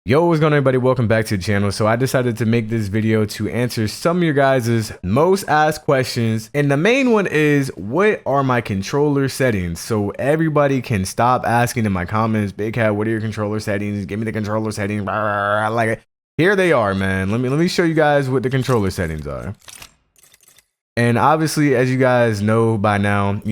Yo, what's going on, everybody? Welcome back to the channel. So I decided to make this video to answer some of your guys' most asked questions, and the main one is, what are my controller settings? So everybody can stop asking in my comments, Big Cat, what are your controller settings? Give me the controller settings. Like, here they are, man. Let me show you guys what the controller settings are. And obviously, as you guys know by now,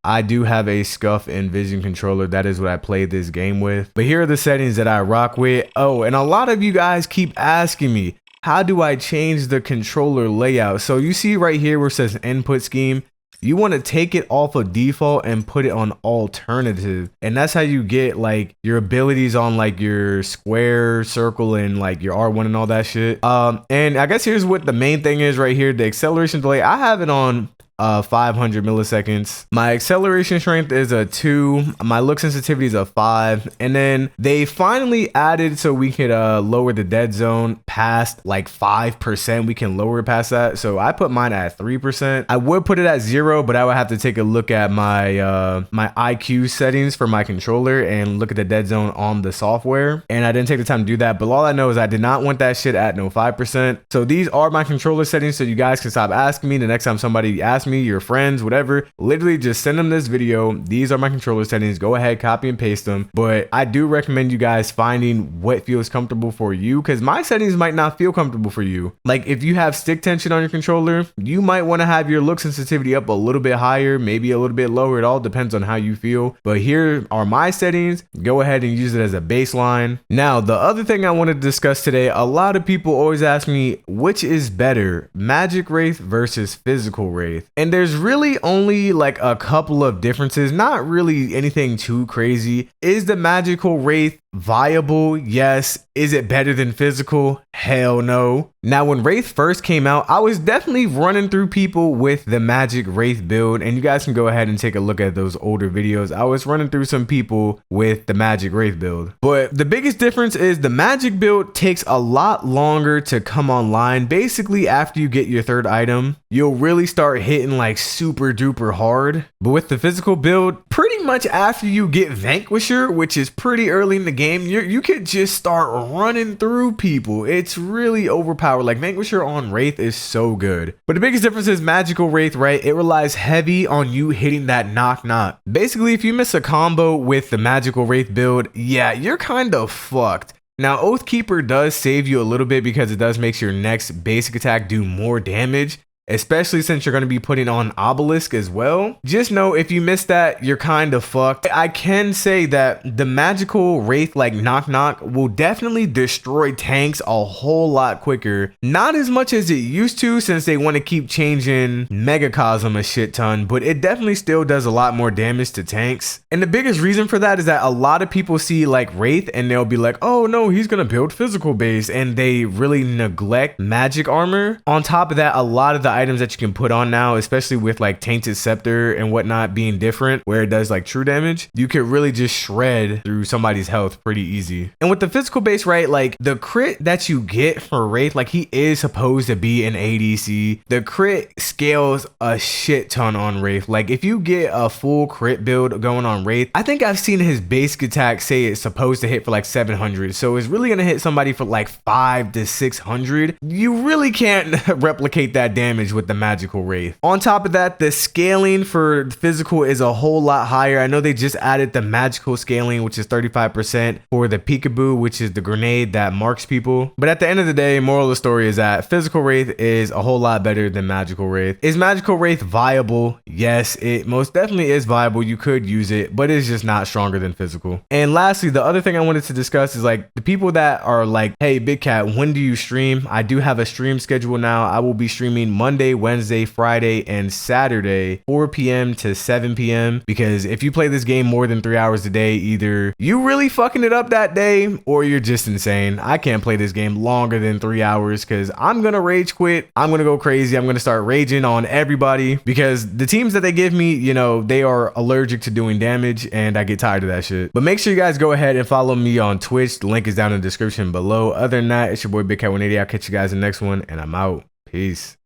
I do have a Scuff and Vision controller. That is what I play this game with. But here are the settings that I rock with. Oh, and a lot of you guys keep asking me, how do I change the controller layout? So you see right here where it says input scheme. You want to take it off of default and put it on alternative. And that's how you get like your abilities on like your square, circle, and like your R1 and all that shit. And I guess here's what the main thing is right here. The acceleration delay, I have it on 500 milliseconds. My acceleration strength is a 2. My look sensitivity is a 5. And then they finally added so we could lower the dead zone past like 5%. We can lower it past that. So I put mine at 3%. I would put it at 0, but I would have to take a look at my my IQ settings for my controller and look at the dead zone on the software. And I didn't take the time to do that. But all I know is I did not want that shit at no 5%. So these are my controller settings, so you guys can stop asking me the next time somebody asks me, your friends, whatever, literally just send them this video. These are my controller settings. Go ahead, copy and paste them. But I do recommend you guys finding what feels comfortable for you, because my settings might not feel comfortable for you. Like if you have stick tension on your controller, you might want to have your look sensitivity up a little bit higher, maybe a little bit lower. It all depends on how you feel. But here are my settings. Go ahead and use it as a baseline. Now, the other thing I wanted to discuss today, a lot of people always ask me, which is better, Magic Wraith versus Physical Wraith? And there's really only like a couple of differences, not really anything too crazy. Is the Magical Wraith viable? Yes. Is it better than Physical? Hell no. Now, when Wraith first came out, I was definitely running through people with the Magic Wraith build, and you guys can go ahead and take a look at those older videos. I was running through some people with the Magic Wraith build. But the biggest difference is the Magic build takes a lot longer to come online. Basically, after you get your third item, you'll really start hitting like super duper hard. But with the Physical build, pretty much after you get Vanquisher, which is pretty early in the game, you could just start running through people. It's really overpowered. Like Vanquisher on Wraith is so good. But the biggest difference is Magical Wraith, right? It relies heavy on you hitting that knock knock. Basically, if you miss a combo with the Magical Wraith build, yeah, you're kind of fucked. Now, Oathkeeper does save you a little bit because it does make your next basic attack do more damage, especially since you're going to be putting on Obelisk as well. Just know if you miss that, you're kind of fucked. I can say that the Magical Wraith like knock knock will definitely destroy tanks a whole lot quicker. Not as much as it used to, since they want to keep changing Megacosm a shit ton, but it definitely still does a lot more damage to tanks. And the biggest reason for that is that a lot of people see like Wraith and they'll be like, oh no, he's going to build physical base, and they really neglect magic armor. On top of that, a lot of the items that you can put on now, especially with like Tainted Scepter and whatnot being different, where it does like true damage, you could really just shred through somebody's health pretty easy. And with the physical base, right, like the crit that you get for Wraith, like he is supposed to be an ADC. The crit scales a shit ton on Wraith. Like if you get a full crit build going on Wraith, I think I've seen his basic attack say it's supposed to hit for like 700. So it's really gonna hit somebody for like 500 to 600. You really can't replicate that damage with the Magical Wraith. On top of that, the scaling for Physical is a whole lot higher. I know they just added the magical scaling, which is 35% for the Peekaboo, which is the grenade that marks people. But at the end of the day, moral of the story is that Physical Wraith is a whole lot better than Magical Wraith. Is Magical Wraith viable? Yes, it most definitely is viable. You could use it, but it's just not stronger than Physical. And lastly, the other thing I wanted to discuss is like the people that are like, hey, Big Cat, when do you stream? I do have a stream schedule now. I will be streaming Monday, Wednesday, Friday, and Saturday, 4 p.m. to 7 p.m. Because if you play this game more than 3 hours a day, either you really fucking it up that day or you're just insane. I can't play this game longer than 3 hours because I'm gonna rage quit. I'm gonna go crazy. I'm gonna start raging on everybody because the teams that they give me, they are allergic to doing damage, and I get tired of that shit. But make sure you guys go ahead and follow me on Twitch. The link is down in the description below. Other than that, it's your boy Big Cat 180. I'll catch you guys in the next one, and I'm out. Peace.